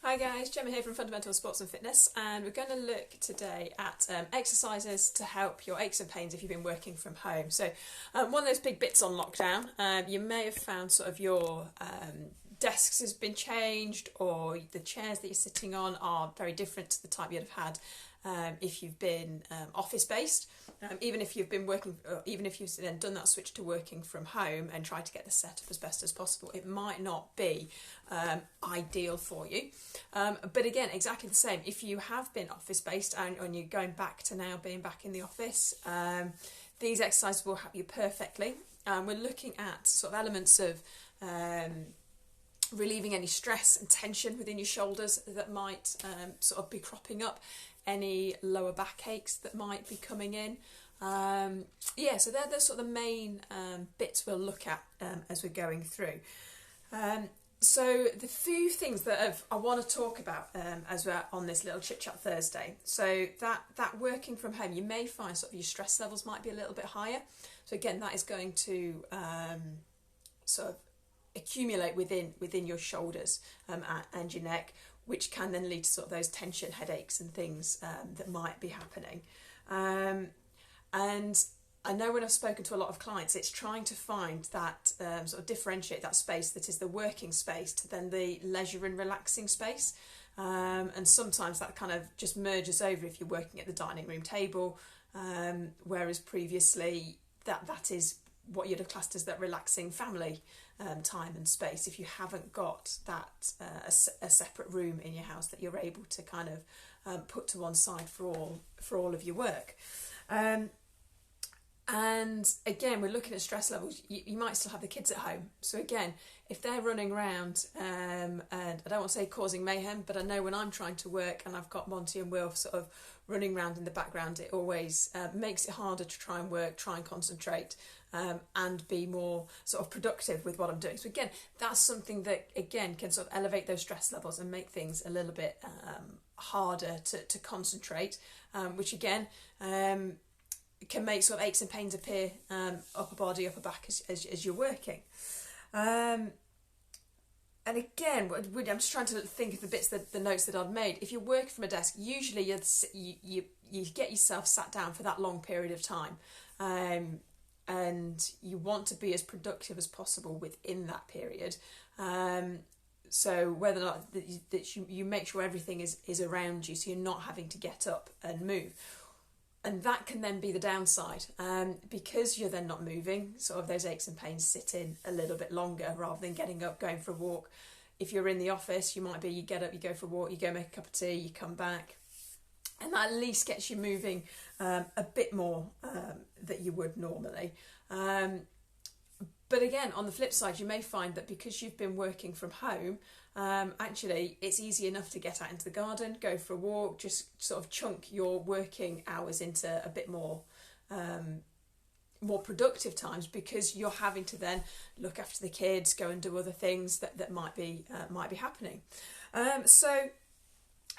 Hi guys, Gemma here from Fundamental Sports and Fitness, and we're going to look today at exercises to help your aches and pains if you've been working from home. So one of those big bits on lockdown, you may have found sort of your desks has been changed, or the chairs that you're sitting on are very different to the type you'd have had if you've been office based. Even if you've been working, even if you've then done that switch to working from home and tried to get the setup as best as possible, it might not be ideal for you. But again, exactly the same. If you have been office based and you're going back to now being back in the office, these exercises will help you perfectly. We're looking at sort of elements of relieving any stress and tension within your shoulders that might sort of be cropping up, any lower back aches that might be coming in. So they're the sort of the main bits we'll look at as we're going through. So the few things that I want to talk about as we're on this little chit chat Thursday. So that working from home, you may find sort of your stress levels might be a little bit higher. So again, that is going to sort of accumulate within your shoulders and your neck, which can then lead to sort of those tension headaches and things that might be happening. And I know when I've spoken to a lot of clients, it's trying to find that sort of differentiate that space that is the working space to then the leisure and relaxing space. And sometimes that kind of just merges over if you're working at the dining room table, whereas previously that is what you'd have classed as that relaxing family time and space, if you haven't got that a separate room in your house that you're able to kind of put to one side for all of your work. And again, we're looking at stress levels. You might still have the kids at home. So again, if they're running around, and I don't want to say causing mayhem, but I know when I'm trying to work and I've got Monty and Will sort of running around in the background, it always makes it harder to try and work, try and concentrate, and be more sort of productive with what I'm doing. So again, that's something that again can sort of elevate those stress levels and make things a little bit harder to concentrate, which again can make sort of aches and pains appear upper body, upper back as you're working. And again, I'm just trying to think of the bits the notes that I've made. If you're working from a desk, usually you get yourself sat down for that long period of time, and you want to be as productive as possible within that period. So whether or not that you make sure everything is around you, so you're not having to get up and move. And that can then be the downside, because you're then not moving, sort of those aches and pains sit in a little bit longer rather than getting up, going for a walk. If you're in the office, you get up, you go for a walk, you go make a cup of tea, you come back, and that at least gets you moving a bit more than you would normally. But again, on the flip side, you may find that because you've been working from home, actually it's easy enough to get out into the garden, go for a walk, just sort of chunk your working hours into a bit more productive times, because you're having to then look after the kids, go and do other things that might be happening. So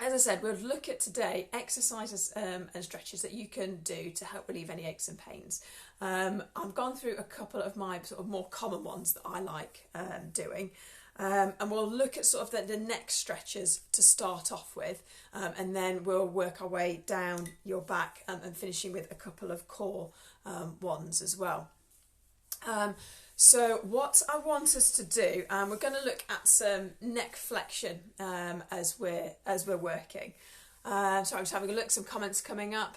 as I said, we'll look at today exercises and stretches that you can do to help relieve any aches and pains. I've gone through a couple of my sort of more common ones that I like doing. And we'll look at sort of the neck stretches to start off with, and then we'll work our way down your back and finishing with a couple of core ones as well. So what I want us to do, we're going to look at some neck flexion as we're working. So I'm just having a look, some comments coming up.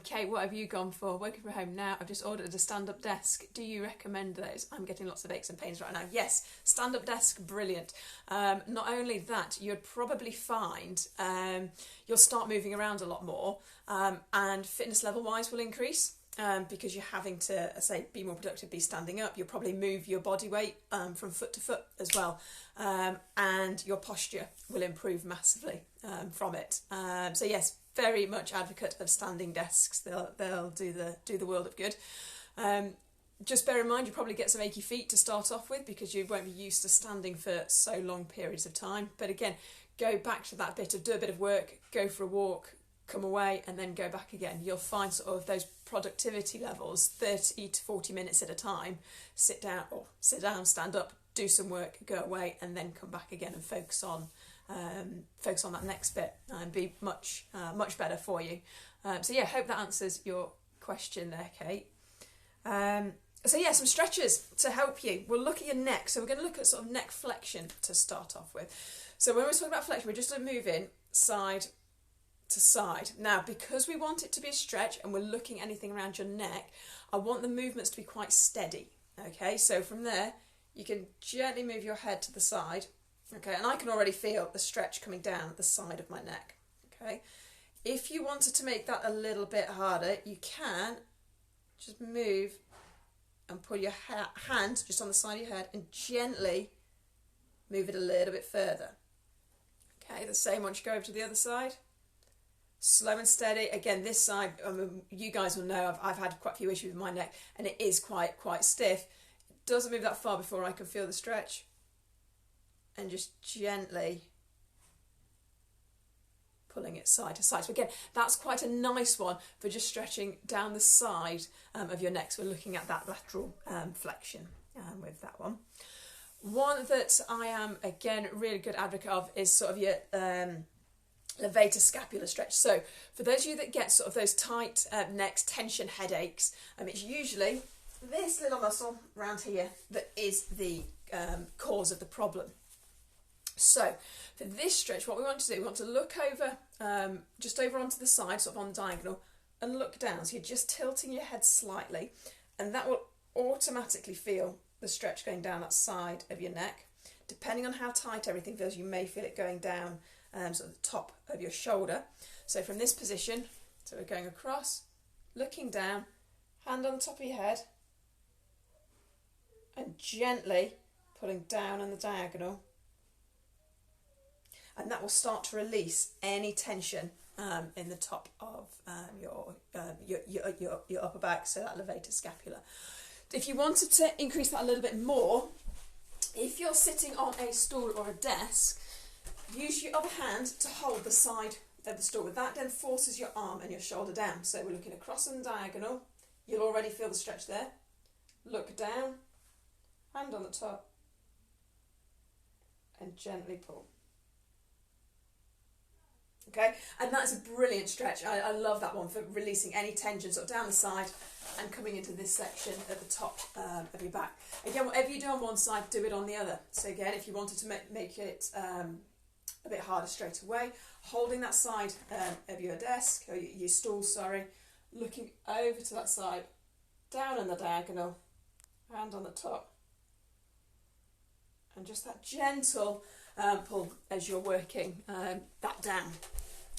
Kate, what have you gone for? Working from home now. I've just ordered a stand-up desk. Do you recommend those? I'm getting lots of aches and pains right now. Yes, stand-up desk, brilliant. Not only that, you'd probably find you'll start moving around a lot more, and fitness level-wise will increase. Because you're having to, say, be more productive, be standing up. You'll probably move your body weight from foot to foot as well, and your posture will improve massively from it. So yes, very much advocate of standing desks. They'll do the world of good. Just bear in mind, you probably get some achy feet to start off with because you won't be used to standing for so long periods of time. But again, go back to that bit of do a bit of work, go for a walk, come away, and then go back again. You'll find sort of those productivity levels 30 to 40 minutes at a time. Sit down, stand up, do some work, go away, and then come back again and focus on that next bit and be much better for you. So yeah, hope that answers your question there, Kate. So yeah, some stretches to help you. We'll look at your neck. So we're going to look at sort of neck flexion to start off with. So when we're talking about flexion, we're just moving side to side. Now, because we want it to be a stretch and we're looking anything around your neck, I want the movements to be quite steady. Okay, so from there, you can gently move your head to the side. Okay, and I can already feel the stretch coming down the side of my neck. Okay, if you wanted to make that a little bit harder, you can just move and pull your hand just on the side of your head and gently move it a little bit further. Okay, the same once you go over to the other side. Slow and steady. Again, this side, you guys will know I've had quite a few issues with my neck and it is quite stiff. It doesn't move that far before I can feel the stretch. And just gently pulling it side to side. So again, that's quite a nice one for just stretching down the side of your neck. So we're looking at that lateral flexion with that one. One that I am, again, really good advocate of is sort of your levator scapular stretch. So for those of you that get sort of those tight necks, tension headaches, it's usually this little muscle around here that is the cause of the problem. So for this stretch, what we want to do, we want to look over, just over onto the side, sort of on the diagonal, and look down. So you're just tilting your head slightly, and that will automatically feel the stretch going down that side of your neck. Depending on how tight everything feels, you may feel it going down sort of the top of your shoulder. So from this position, so we're going across, looking down, hand on the top of your head, and gently pulling down on the diagonal. And that will start to release any tension in the top of your upper back, so that levator scapula. If you wanted to increase that a little bit more, if you're sitting on a stool or a desk, use your other hand to hold the side of the stool. That then forces your arm and your shoulder down. So we're looking across and diagonal. You'll already feel the stretch there. Look down, hand on the top, and gently pull. Okay, and that's a brilliant stretch. I love that one for releasing any tension sort of down the side and coming into this section at the top of your back. Again, whatever you do on one side, do it on the other. So again, if you wanted to make it a bit harder straight away, holding that side of your desk, or your stool, sorry, looking over to that side, down on the diagonal, hand on the top, and just that gentle pull as you're working that down.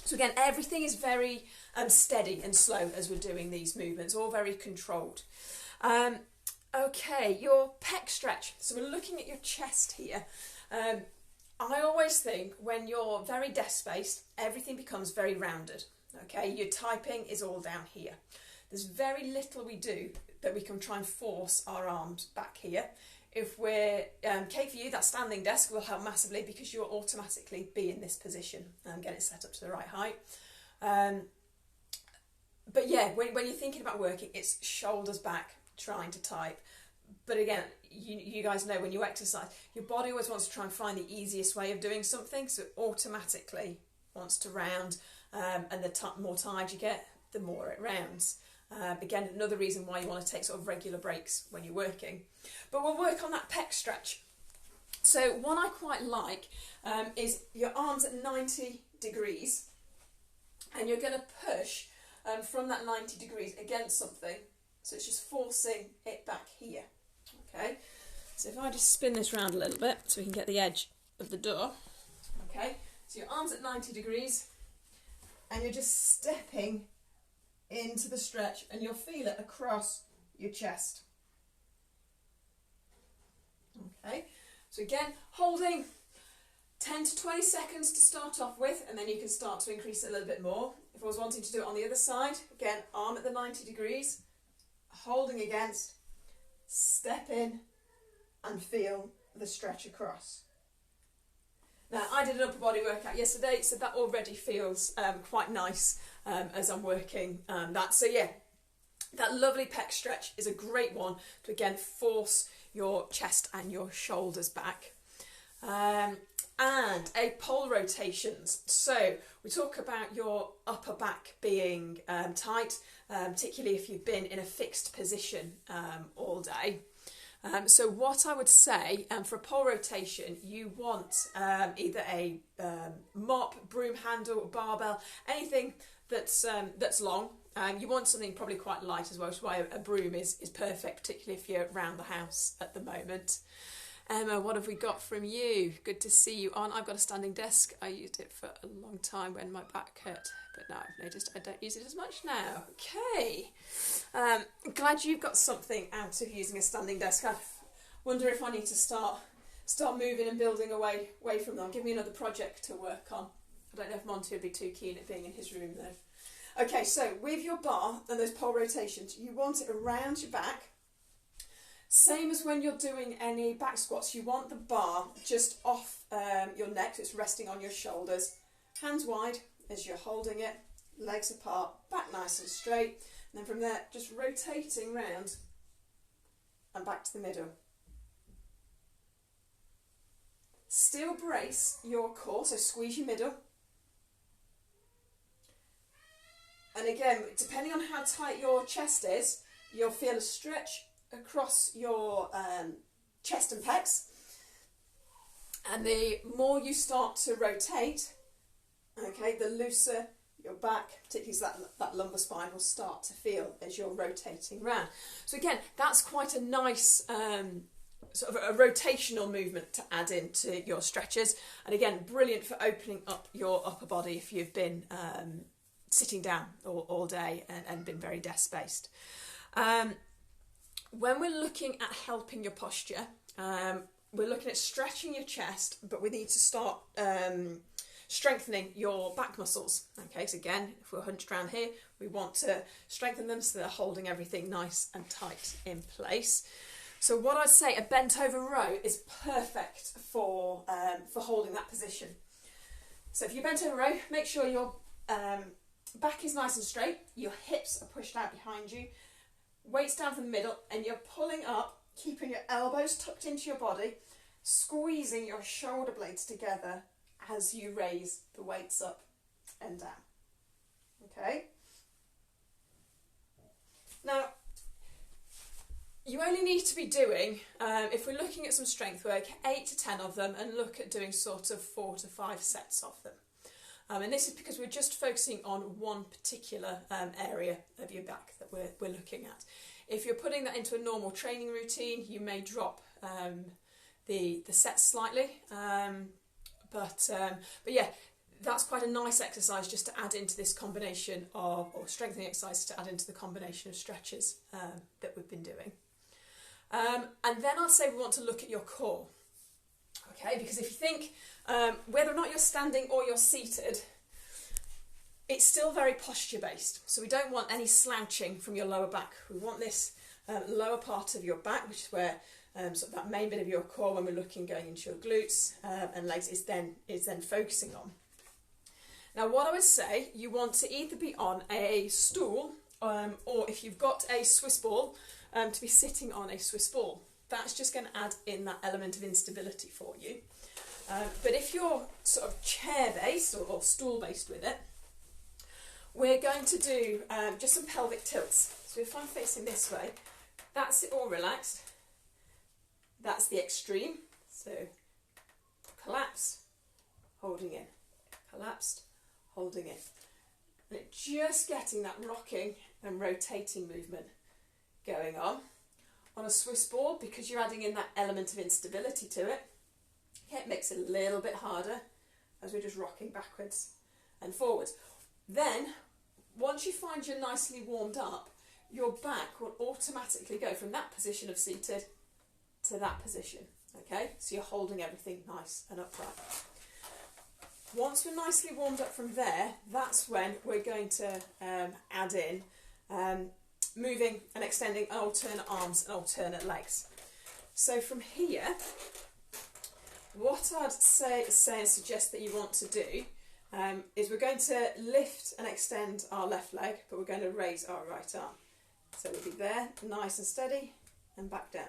So again, everything is very steady and slow as we're doing these movements, all very controlled. Okay, your pec stretch. So we're looking at your chest here. I always think when you're very desk-based, everything becomes very rounded. Okay, your typing is all down here. There's very little we do that we can try and force our arms back here. If we're, Kate, for you, that standing desk will help massively because you'll automatically be in this position and get it set up to the right height. But yeah, when you're thinking about working, it's shoulders back, trying to type. But again, you guys know when you exercise, your body always wants to try and find the easiest way of doing something, so it automatically wants to round, and the more tired you get, the more it rounds. Again, another reason why you want to take sort of regular breaks when you're working. But we'll work on that pec stretch. So one I quite like is your arms at 90 degrees, and you're going to push from that 90 degrees against something, so it's just forcing it back here. Okay, so if I just spin this round a little bit so we can get the edge of the door. Okay, so your arms at 90 degrees, and you're just stepping into the stretch, and you'll feel it across your chest. Okay, so again, holding 10 to 20 seconds to start off with, and then you can start to increase it a little bit more. If I was wanting to do it on the other side, again, arm at the 90 degrees, holding against, step in, and feel the stretch across. Now, I did an upper body workout yesterday, so that already feels quite nice as I'm working that. So yeah, that lovely pec stretch is a great one to again force your chest and your shoulders back. And a pole rotations. So we talk about your upper back being tight, particularly if you've been in a fixed position all day. So what I would say, for a pole rotation, you want either a mop, broom handle, barbell, anything that's long. You want something probably quite light as well, which is why a broom is perfect, particularly if you're around the house at the moment. Emma, what have we got from you? Good to see you on. I've got a standing desk. I used it for a long time when my back hurt, but now I've noticed I don't use it as much now. Okay. Glad you've got something out of using a standing desk. I wonder if I need to start moving and building away from them. Give me another project to work on. I don't know if Monty would be too keen at being in his room though. Okay, so with your bar and those pole rotations, you want it around your back. Same as when you're doing any back squats, you want the bar just off your neck, so it's resting on your shoulders. Hands wide as you're holding it, legs apart, back nice and straight. And then from there, just rotating round and back to the middle. Still brace your core, so squeeze your middle. And again, depending on how tight your chest is, you'll feel a stretch across your chest and pecs, and the more you start to rotate, okay, the looser your back, particularly that lumbar spine, will start to feel as you're rotating round. So again, that's quite a nice sort of a rotational movement to add into your stretches, and again, brilliant for opening up your upper body if you've been sitting down all day and been very desk based. When we're looking at helping your posture, we're looking at stretching your chest, but we need to start strengthening your back muscles. Okay, so again, if we're hunched around here, we want to strengthen them so they're holding everything nice and tight in place. So what I'd say, a bent over row is perfect for holding that position. So if you're bent over row, make sure your back is nice and straight, your hips are pushed out behind you, weights down from the middle, and you're pulling up, keeping your elbows tucked into your body, squeezing your shoulder blades together as you raise the weights up and down. Okay? Now, you only need to be doing, if we're looking at some strength work, 8 to 10 of them, and look at doing sort of 4 to 5 sets of them. And this is because we're just focusing on one particular area of your back that we're looking at. If you're putting that into a normal training routine, you may drop the sets slightly. But yeah, that's quite a nice exercise just to add into this combination of, or strengthening exercise to add into the combination of stretches that we've been doing. And then I'd say we want to look at your core. Okay, because if you think whether or not you're standing or you're seated, it's still very posture based. So we don't want any slouching from your lower back. We want this lower part of your back, which is where sort of that main bit of your core, when we're looking going into your glutes and legs, is then focusing on. Now, what I would say, you want to either be on a stool or if you've got a Swiss ball, to be sitting on a Swiss ball. That's just going to add in that element of instability for you. But if you're sort of chair-based or stool-based with it, we're going to do just some pelvic tilts. So if I'm facing this way, that's it all relaxed. That's the extreme. So collapse, holding in, collapsed, holding in. And just getting that rocking and rotating movement going on. On a Swiss ball, because you're adding in that element of instability to it, okay, it makes it a little bit harder as we're just rocking backwards and forwards. Then, once you find you're nicely warmed up, your back will automatically go from that position of seated to that position, okay? So you're holding everything nice and upright. Once we're nicely warmed up from there, that's when we're going to add in moving and extending alternate arms and alternate legs. So from here, what I'd say and suggest that you want to do is we're going to lift and extend our left leg, but we're going to raise our right arm. So we'll be there, nice and steady, and back down.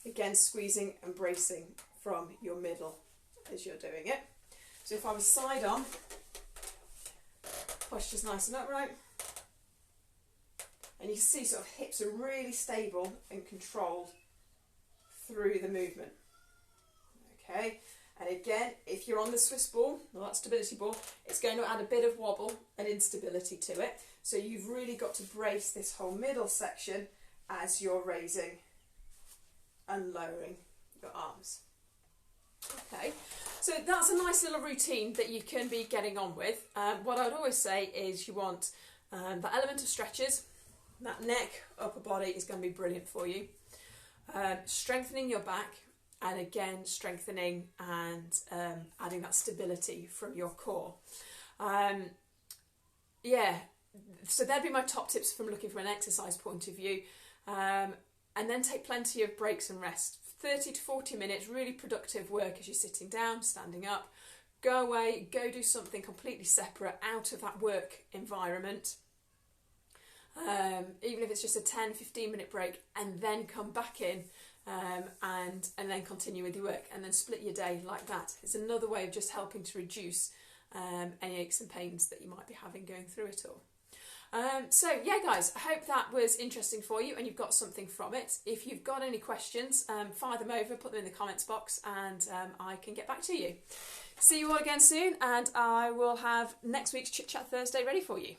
Again, squeezing and bracing from your middle as you're doing it. So if I was side on, posture's nice and upright. And you can see sort of hips are really stable and controlled through the movement. Okay, and again, if you're on the Swiss ball, or that stability ball, it's going to add a bit of wobble and instability to it. So you've really got to brace this whole middle section as you're raising and lowering your arms. Okay, so that's a nice little routine that you can be getting on with. What I would always say is you want that element of stretches. That neck, upper body is going to be brilliant for you. Strengthening your back, and again strengthening and adding that stability from your core. Yeah, so that'd be my top tips from looking from an exercise point of view. And then take plenty of breaks and rest. 30 to 40 minutes, really productive work as you're sitting down, standing up. Go away, go do something completely separate out of that work environment. Even if it's just a 10-15 minute break, and then come back in and then continue with your work, and then split your day like that. It's another way of just helping to reduce any aches and pains that you might be having going through it all. So yeah guys, I hope that was interesting for you and you've got something from it. If you've got any questions, fire them over, put them in the comments box, and I can get back to you. See you all again soon, and I will have next week's Chit Chat Thursday ready for you.